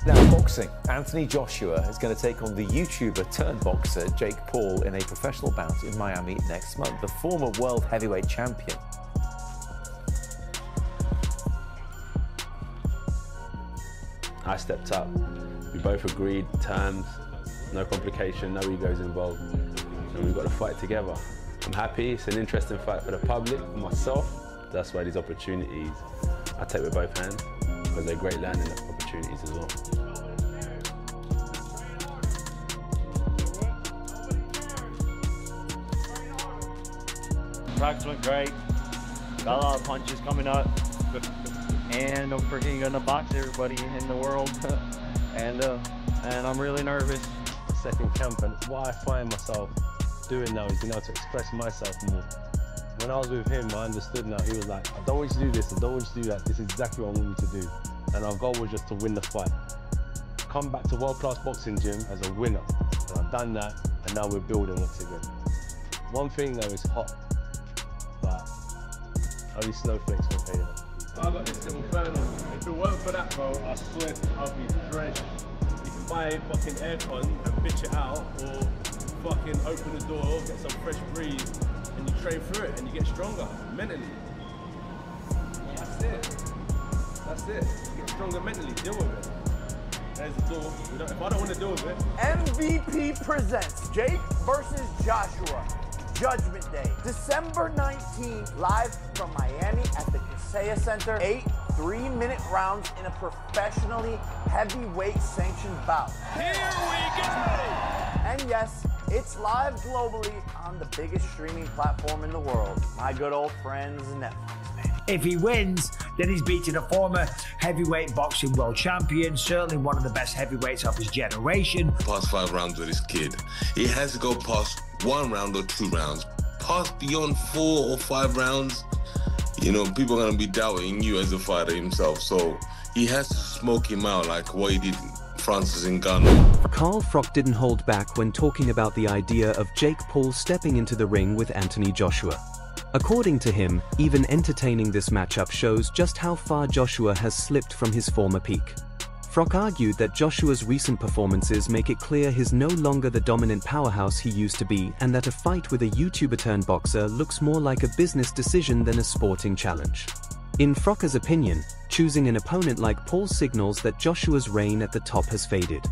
Now, boxing. Anthony Joshua is going to take on the YouTuber turned boxer Jake Paul in a professional bout in Miami next month. The former world heavyweight champion. I stepped up. We both agreed terms, no complication, no egos involved, and we've got to fight together. I'm happy. It's an interesting fight for the public, for myself. That's why these opportunities I take with both hands, because they're great learning opportunities as well. Practice went great. Got a lot of punches coming up. And I'm freaking gonna box everybody in the world. and I'm really nervous. Second camp, and what I find myself doing now is being able to express myself more. When I was with him, I understood now. He was like, I don't want you to do this, I don't want you to do that. This is exactly what I want you to do. And our goal was just to win the fight. Come back to world-class boxing gym as a winner. And I've done that, and now we're building once again. One thing though is hot, but only snowflakes will pay that. I got this little fan on. If it weren't for that, bro, I swear I'll be drenched. You can buy fucking aircon and bitch it out, or fucking open the door, get some fresh breeze, and you train through it, and you get stronger mentally. That's it. That's it. You get stronger mentally. Deal with it. There's the door. If I don't want to deal with it. MVP presents Jake versus Joshua. Judgment Day, December 19th, live from Miami at the Kaise Center. 8 3-minute rounds in a professionally heavyweight sanctioned bout. Here we go! And yes, it's live globally on the biggest streaming platform in the world. My good old friends, Netflix. If he wins, then he's beating a former heavyweight boxing world champion, certainly one of the best heavyweights of his generation. Past 5 rounds with his kid. He has to go past 1 round or 2 rounds. Past beyond 4 or 5 rounds, you know, people are going to be doubting you as a fighter himself. So he has to smoke him out like what he did Francis Ngannou. Carl Froch didn't hold back when talking about the idea of Jake Paul stepping into the ring with Anthony Joshua. According to him, even entertaining this matchup shows just how far Joshua has slipped from his former peak. Froch argued that Joshua's recent performances make it clear he's no longer the dominant powerhouse he used to be, and that a fight with a YouTuber-turned-boxer looks more like a business decision than a sporting challenge. In Froch's opinion, choosing an opponent like Paul signals that Joshua's reign at the top has faded.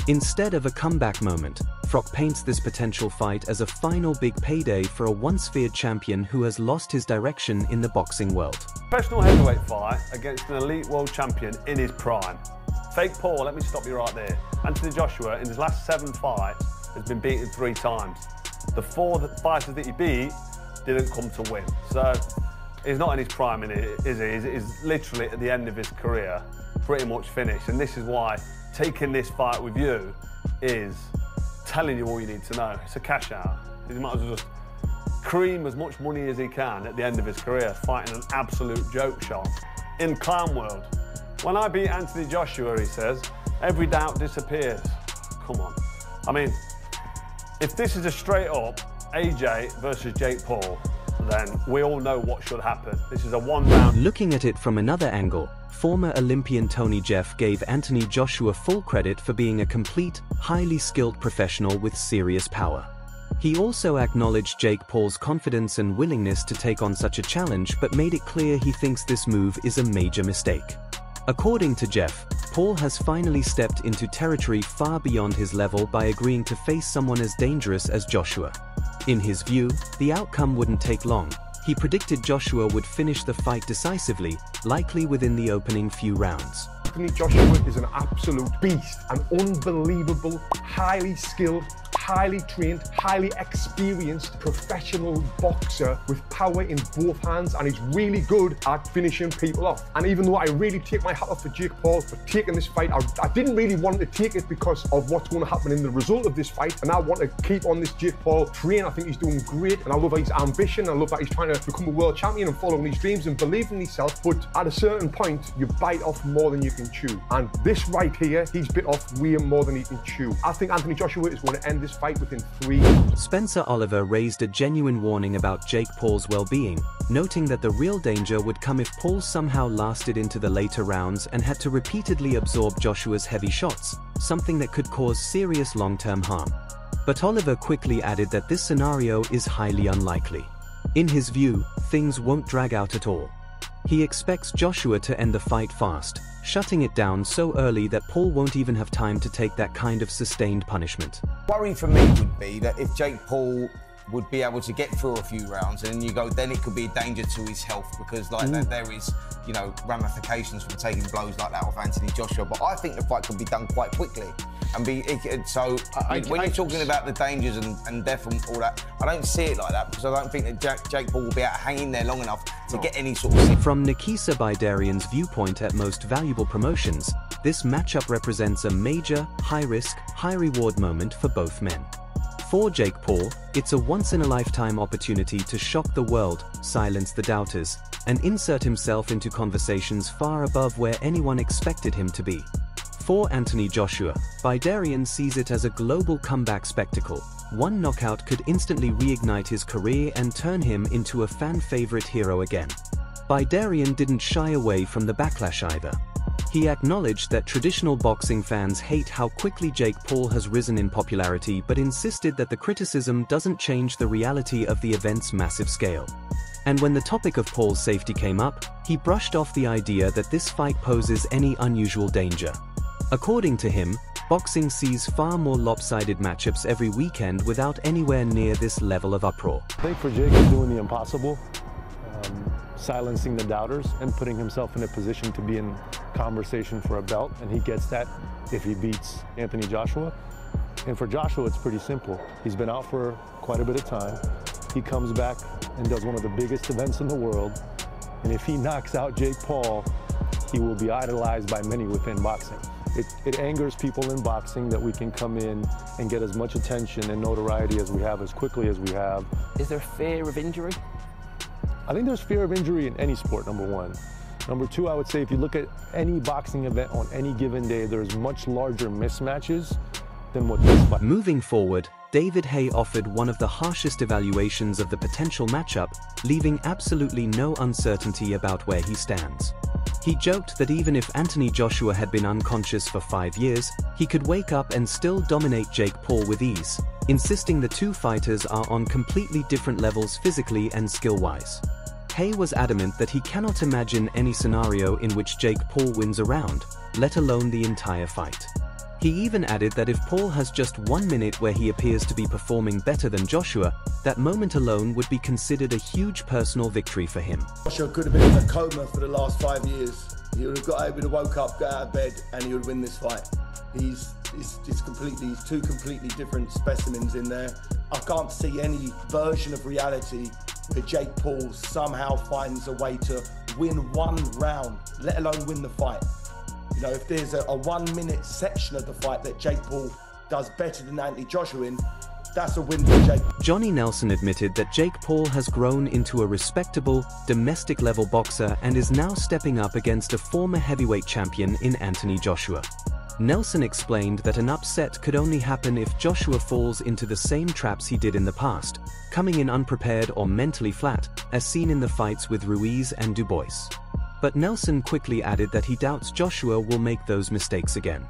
Instead of a comeback moment, Froch paints this potential fight as a final big payday for a once-feared champion who has lost his direction in the boxing world. Professional heavyweight fight against an elite world champion in his prime. Fake Paul, let me stop you right there. Anthony Joshua, in his last 7 fights, has been beaten 3 times. The 4 fighters that he beat didn't come to win. So he's not in his prime, is he? He's literally at the end of his career, pretty much finished. And this is why taking this fight with you is telling you all you need to know. It's a cash out. He might as well just cream as much money as he can at the end of his career, fighting an absolute joke shop in clown world. When I beat Anthony Joshua, he says, every doubt disappears. Come on. I mean, if this is a straight up AJ versus Jake Paul, then we all know what should happen. This is a 1-round. Looking at it from another angle, former Olympian Tony Jeff gave Anthony Joshua full credit for being a complete, highly skilled professional with serious power. He also acknowledged Jake Paul's confidence and willingness to take on such a challenge, but made it clear he thinks this move is a major mistake. According to Jeff, Paul has finally stepped into territory far beyond his level by agreeing to face someone as dangerous as Joshua. In his view, the outcome wouldn't take long. He predicted Joshua would finish the fight decisively, likely within the opening few rounds. Anthony Joshua is an absolute beast, an unbelievable, highly skilled, highly trained, highly experienced professional boxer with power in both hands, and he's really good at finishing people off. And even though I really take my hat off for Jake Paul for taking this fight, I didn't really want to take it because of what's going to happen in the result of this fight, and I want to keep on this Jake Paul train. I think he's doing great, and I love his ambition. I love that he's trying to become a world champion and following his dreams and believing in himself, but at a certain point, you bite off more than you can chew. And this right here, he's bit off way more than he can chew. I think Anthony Joshua is going to end this fight within 3. Spencer Oliver raised a genuine warning about Jake Paul's well-being, noting that the real danger would come if Paul somehow lasted into the later rounds and had to repeatedly absorb Joshua's heavy shots, something that could cause serious long-term harm. But Oliver quickly added that this scenario is highly unlikely. In his view, things won't drag out at all. He expects Joshua to end the fight fast, shutting it down so early that Paul won't even have time to take that kind of sustained punishment. Worry for me would be that if Jake Paul would be able to get through a few rounds, and then you go, then it could be a danger to his health, because like there is, you know, ramifications from taking blows like that off Anthony Joshua. But I think the fight could be done quite quickly. And when you're talking about the dangers and death and all that, I don't see it like that, because I don't think that Jake Paul will be able to hang in there long enough to get any sort of... From Nikisa Bidarian's viewpoint at Most Valuable Promotions, this matchup represents a major, high-risk, high-reward moment for both men. For Jake Paul, it's a once-in-a-lifetime opportunity to shock the world, silence the doubters, and insert himself into conversations far above where anyone expected him to be. For Anthony Joshua, Bidarian sees it as a global comeback spectacle. One knockout could instantly reignite his career and turn him into a fan-favorite hero again. Bidarian didn't shy away from the backlash either. He acknowledged that traditional boxing fans hate how quickly Jake Paul has risen in popularity, but insisted that the criticism doesn't change the reality of the event's massive scale. And when the topic of Paul's safety came up, he brushed off the idea that this fight poses any unusual danger. According to him, boxing sees far more lopsided matchups every weekend without anywhere near this level of uproar. I think for Jake, he's doing the impossible, silencing the doubters and putting himself in a position to be in conversation for a belt, and he gets that if he beats Anthony Joshua. And for Joshua, it's pretty simple. He's been out for quite a bit of time. He comes back and does one of the biggest events in the world, and if he knocks out Jake Paul, he will be idolized by many within boxing. It angers people in boxing that we can come in and get as much attention and notoriety as we have, as quickly as we have. Is there fear of injury? I think there's fear of injury in any sport, number one. Number two, I would say if you look at any boxing event on any given day, there's much larger mismatches than what this fight. Moving forward, David Haye offered one of the harshest evaluations of the potential matchup, leaving absolutely no uncertainty about where he stands. He joked that even if Anthony Joshua had been unconscious for 5 years, he could wake up and still dominate Jake Paul with ease, insisting the two fighters are on completely different levels physically and skill-wise. Haye was adamant that he cannot imagine any scenario in which Jake Paul wins a round, let alone the entire fight. He even added that if Paul has just 1 minute where he appears to be performing better than Joshua, that moment alone would be considered a huge personal victory for him. Joshua could have been in a coma for the last 5 years. He would have woke up, got out of bed, and he would win this fight. He's two completely different specimens in there. I can't see any version of reality where Jake Paul somehow finds a way to win one round, let alone win the fight. You know, if there's a 1 minute section of the fight that Jake Paul does better than Anthony Joshua in, that's a win for Jake. Johnny Nelson admitted that Jake Paul has grown into a respectable, domestic-level boxer and is now stepping up against a former heavyweight champion in Anthony Joshua. Nelson explained that an upset could only happen if Joshua falls into the same traps he did in the past, coming in unprepared or mentally flat, as seen in the fights with Ruiz and Dubois. But Nelson quickly added that he doubts Joshua will make those mistakes again.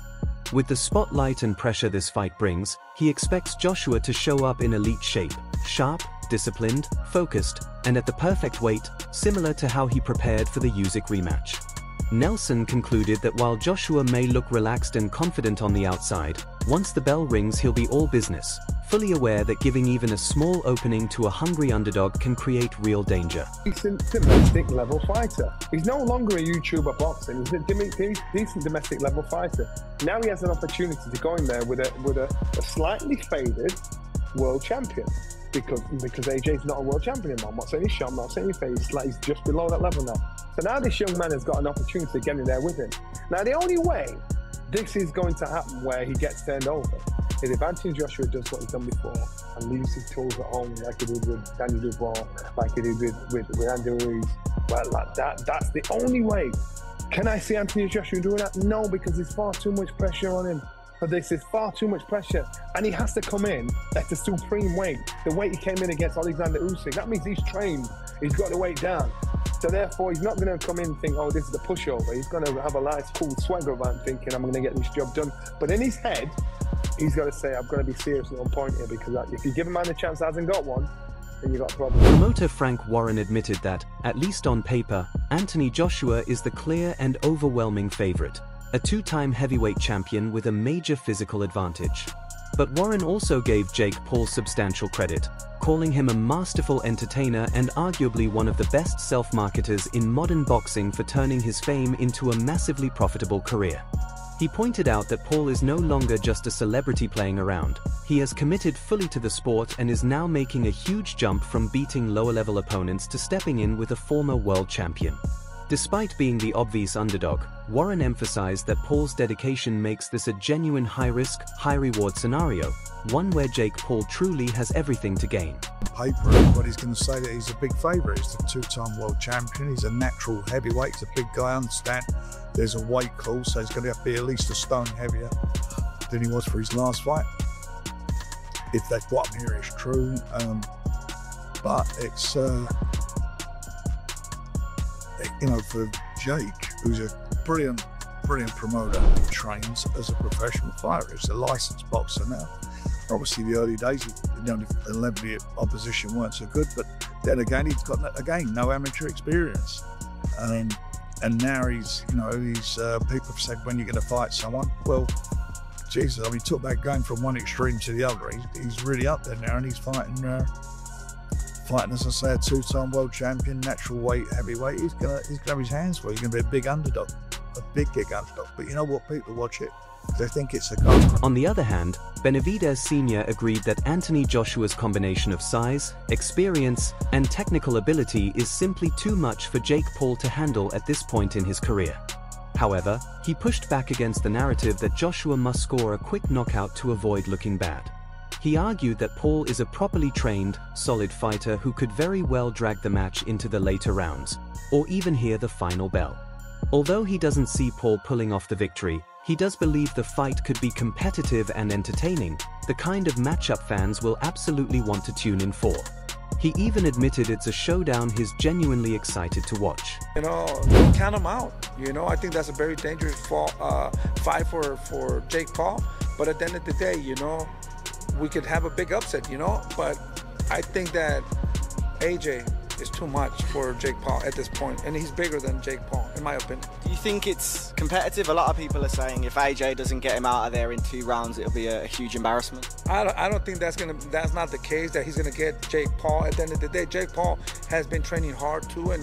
With the spotlight and pressure this fight brings, he expects Joshua to show up in elite shape, sharp, disciplined, focused, and at the perfect weight, similar to how he prepared for the Usyk rematch. Nelson concluded that while Joshua may look relaxed and confident on the outside, once the bell rings he'll be all business, fully aware that giving even a small opening to a hungry underdog can create real danger. He's a domestic level fighter. He's no longer a YouTuber boxing, he's a decent domestic level fighter. Now he has an opportunity to go in there with a slightly faded world champion. Because AJ's not a world champion anymore. I'm not saying he's shot, I'm not saying he's faded, he's just below that level now. So now this young man has got an opportunity to get in there with him. Now the only way this is going to happen where he gets turned over is if Anthony Joshua does what he's done before and leaves his tools at home like he did with Danny Dubois, like he did with Andy Ruiz. Well, like that's the only way. Can I see Anthony Joshua doing that? No, because there's far too much pressure on him. But this is far too much pressure. And he has to come in at the supreme weight. The weight he came in against Alexander Usyk. That means he's trained. He's got the weight down. So therefore, he's not going to come in and think, oh, this is the pushover. He's going to have a nice, cool swagger about him thinking, I'm going to get this job done. But in his head, he's got to say, I'm going to be seriously on point here, because if you give a man a chance that hasn't got one, then you've got a problem. Promoter Frank Warren admitted that, at least on paper, Anthony Joshua is the clear and overwhelming favorite, a two-time heavyweight champion with a major physical advantage. But Warren also gave Jake Paul substantial credit, calling him a masterful entertainer and arguably one of the best self-marketers in modern boxing for turning his fame into a massively profitable career. He pointed out that Paul is no longer just a celebrity playing around. He has committed fully to the sport and is now making a huge jump from beating lower-level opponents to stepping in with a former world champion. Despite being the obvious underdog, Warren emphasized that Paul's dedication makes this a genuine high-risk, high-reward scenario, one where Jake Paul truly has everything to gain. On paper, everybody's going to say that he's a big favourite. He's the two-time world champion. He's a natural heavyweight. He's a big guy. I understand there's a weight clause, so he's going to have to be at least a stone heavier than he was for his last fight. If that's what I'm hearing is true. But it's... you know, for Jake, who's a brilliant promoter, he trains as a professional fighter. He's a licensed boxer now. Obviously, the early days, the level of opposition weren't so good, but then again, he's got no amateur experience. And now he's, people have said, when you're going to fight someone, well, Jesus, I mean, talk about going from one extreme to the other. He's really up there now, and he's fighting, as I say, a two-time world champion, natural weight, heavyweight. He's gonna have his hands full. He's gonna be a big underdog, big underdog. But you know what? People watch it. They think it's a goal. On the other hand, Benavidez Sr. agreed that Anthony Joshua's combination of size, experience, and technical ability is simply too much for Jake Paul to handle at this point in his career. However, he pushed back against the narrative that Joshua must score a quick knockout to avoid looking bad. He argued that Paul is a properly trained, solid fighter who could very well drag the match into the later rounds, or even hear the final bell. Although he doesn't see Paul pulling off the victory, he does believe the fight could be competitive and entertaining, the kind of matchup fans will absolutely want to tune in for. He even admitted it's a showdown he's genuinely excited to watch. Don't count him out. I think that's a very dangerous fight for Jake Paul. But at the end of the day, we could have a big upset, but I think that AJ is too much for Jake Paul at this point, and he's bigger than Jake Paul, in my opinion. Do you think it's competitive? A lot of people are saying if AJ doesn't get him out of there in 2 rounds, it'll be a huge embarrassment. I don't think that's not the case, that he's gonna get Jake Paul. At the end of the day, Jake Paul has been training hard too, and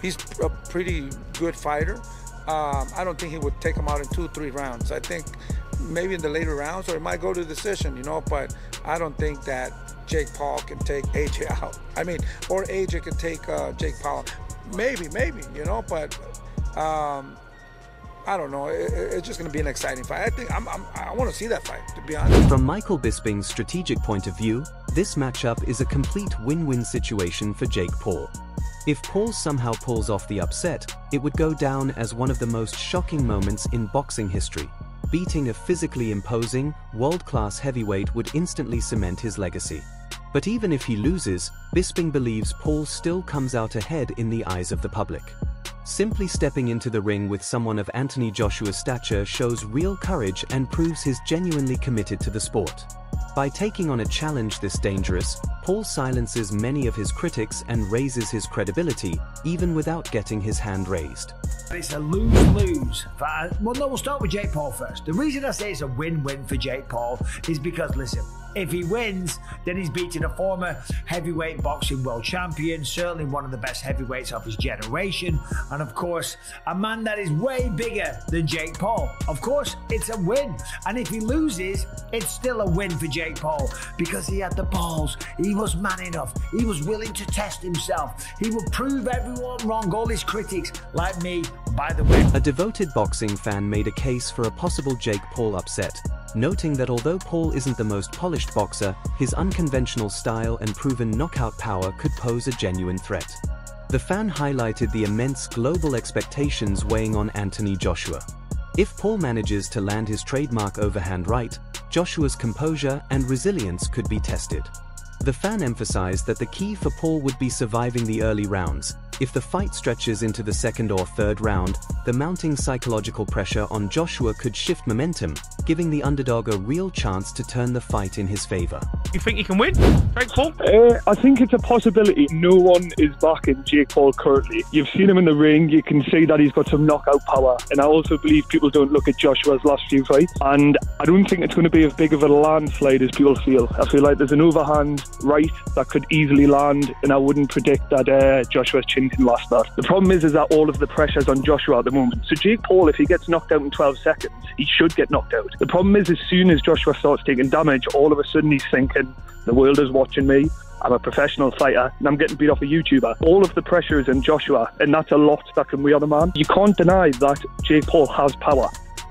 he's a pretty good fighter. I don't think he would take him out in 2-3 rounds. I think maybe in the later rounds, or it might go to decision, but I don't think that Jake Paul can take AJ out. Or AJ can take Jake Paul. Maybe, but I don't know. It's just going to be an exciting fight. I want to see that fight, to be honest. From Michael Bisping's strategic point of view, this matchup is a complete win-win situation for Jake Paul. If Paul somehow pulls off the upset, it would go down as one of the most shocking moments in boxing history. Beating a physically imposing, world-class heavyweight would instantly cement his legacy. But even if he loses, Bisping believes Paul still comes out ahead in the eyes of the public. Simply stepping into the ring with someone of Anthony Joshua's stature shows real courage and proves he's genuinely committed to the sport. By taking on a challenge this dangerous, Paul silences many of his critics and raises his credibility, even without getting his hand raised. It's a lose-lose. We'll start with Jake Paul first. The reason I say it's a win-win for Jake Paul is because, listen, if he wins, then he's beating a former heavyweight boxing world champion, certainly one of the best heavyweights of his generation, and of course, a man that is way bigger than Jake Paul. Of course, it's a win. And if he loses, it's still a win for Jake Paul because he had the balls, he was man enough, he was willing to test himself, he would prove everyone wrong, all his critics, like me, by the way. A devoted boxing fan made a case for a possible Jake Paul upset, noting that although Paul isn't the most polished boxer, his unconventional style and proven knockout power could pose a genuine threat. The fan highlighted the immense global expectations weighing on Anthony Joshua. If Paul manages to land his trademark overhand right, Joshua's composure and resilience could be tested. The fan emphasized that the key for Paul would be surviving the early rounds. If the fight stretches into the second or third round, the mounting psychological pressure on Joshua could shift momentum, giving the underdog a real chance to turn the fight in his favor. You think he can win, Jake Paul? I think it's a possibility. No one is backing Jake Paul currently. You've seen him in the ring, you can see that he's got some knockout power, and I also believe people don't look at Joshua's last few fights, and I don't think it's going to be as big of a landslide as people feel. I feel like there's an overhand right that could easily land, and I wouldn't predict that Joshua's chin can last that. The problem is that all of the pressure's on Joshua at the moment. So Jake Paul, if he gets knocked out in 12 seconds, he should get knocked out. The problem is, as soon as Joshua starts taking damage, all of a sudden he's thinking, the world is watching me, I'm a professional fighter, and I'm getting beat off a YouTuber. All of the pressure is on Joshua, and that's a lot that can weigh on a man. You can't deny that Jake Paul has power.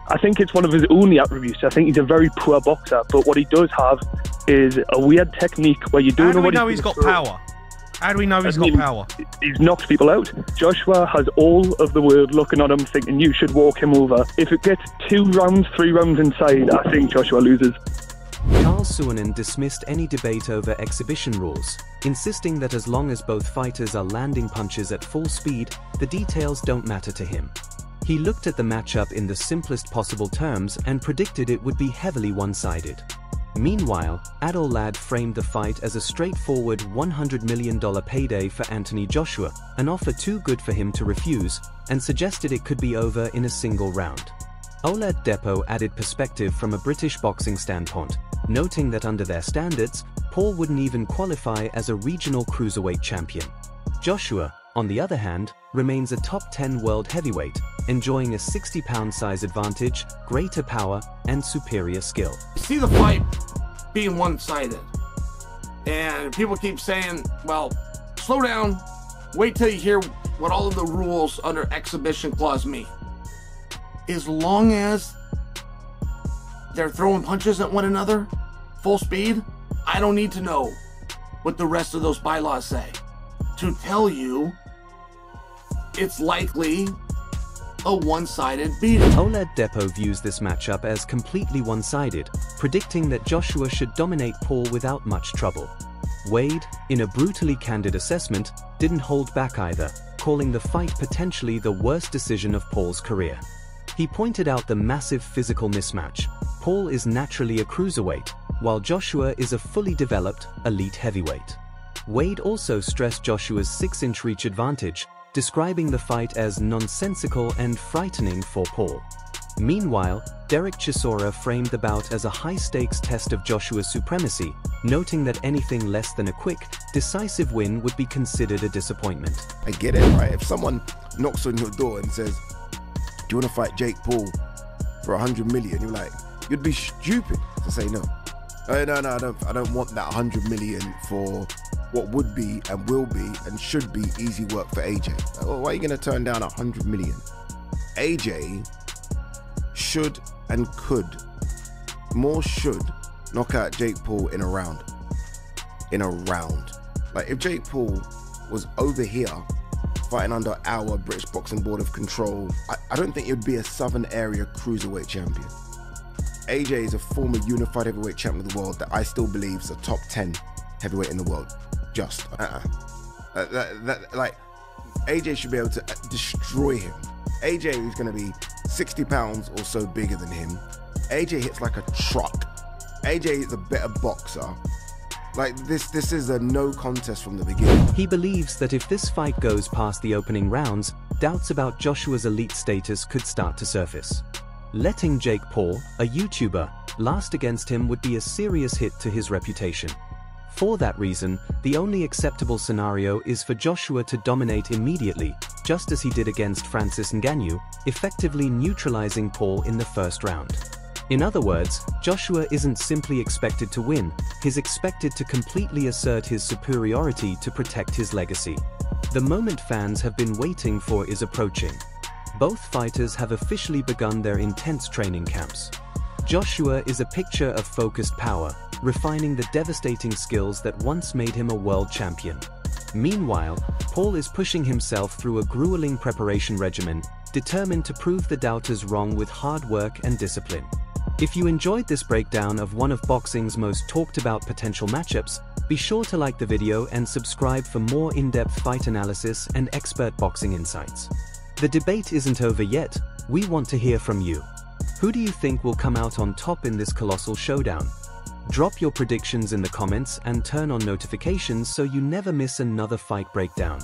I think it's one of his only attributes. I think he's a very poor boxer, but what he does have is a weird technique where you don't know what he's got power. How do we know he's got power? He's knocked people out. Joshua has all of the world looking at him thinking you should walk him over. If it gets 2 rounds, 3 rounds inside, I think Joshua loses. Charles Suanen dismissed any debate over exhibition rules, insisting that as long as both fighters are landing punches at full speed, the details don't matter to him. He looked at the matchup in the simplest possible terms and predicted it would be heavily one-sided. Meanwhile, Adol Lad framed the fight as a straightforward $100 million payday for Anthony Joshua, an offer too good for him to refuse, and suggested it could be over in a single round. Olad Depot added perspective from a British boxing standpoint, noting that under their standards, Paul wouldn't even qualify as a regional cruiserweight champion. Joshua, on the other hand, remains a top 10 world heavyweight, enjoying a 60-pound size advantage, greater power, and superior skill. See the fight being one-sided, and people keep saying, well, slow down, wait till you hear what all of the rules under exhibition clause mean. As long as they're throwing punches at one another, full speed, I don't need to know what the rest of those bylaws say to tell you it's likely a one-sided beating. Olad Depot views this matchup as completely one-sided, predicting that Joshua should dominate Paul without much trouble. Wade, in a brutally candid assessment, didn't hold back either, calling the fight potentially the worst decision of Paul's career. He pointed out the massive physical mismatch. Paul is naturally a cruiserweight, while Joshua is a fully developed, elite heavyweight. Wade also stressed Joshua's 6-inch reach advantage, describing the fight as nonsensical and frightening for Paul. Meanwhile, Derek Chisora framed the bout as a high-stakes test of Joshua's supremacy, noting that anything less than a quick, decisive win would be considered a disappointment. I get it, right? If someone knocks on your door and says, do you want to fight Jake Paul for 100 million? You're like, you'd be stupid to say no. No, I don't want that 100 million for what would be and will be and should be easy work for AJ. Like, well, why are you going to turn down 100 million? AJ should and could, more should, knock out Jake Paul in a round. Like, if Jake Paul was over here fighting under our British Boxing Board of Control, I don't think it would be a Southern Area Cruiserweight champion. AJ is a former unified heavyweight champion of the world that I still believe is a top 10 heavyweight in the world. Just like AJ should be able to destroy him. AJ is going to be 60 pounds or so bigger than him. AJ hits like a truck. AJ is a better boxer. Like, this is a no contest from the beginning. He believes that if this fight goes past the opening rounds, doubts about Joshua's elite status could start to surface. Letting Jake Paul, a YouTuber, last against him would be a serious hit to his reputation. For that reason, the only acceptable scenario is for Joshua to dominate immediately, just as he did against Francis Ngannou, effectively neutralizing Paul in the first round. In other words, Joshua isn't simply expected to win, he's expected to completely assert his superiority to protect his legacy. The moment fans have been waiting for is approaching. Both fighters have officially begun their intense training camps. Joshua is a picture of focused power, refining the devastating skills that once made him a world champion. Meanwhile, Paul is pushing himself through a grueling preparation regimen, determined to prove the doubters wrong with hard work and discipline. If you enjoyed this breakdown of one of boxing's most talked about potential matchups, be sure to like the video and subscribe for more in-depth fight analysis and expert boxing insights. The debate isn't over yet, we want to hear from you. Who do you think will come out on top in this colossal showdown? Drop your predictions in the comments and turn on notifications so you never miss another fight breakdown.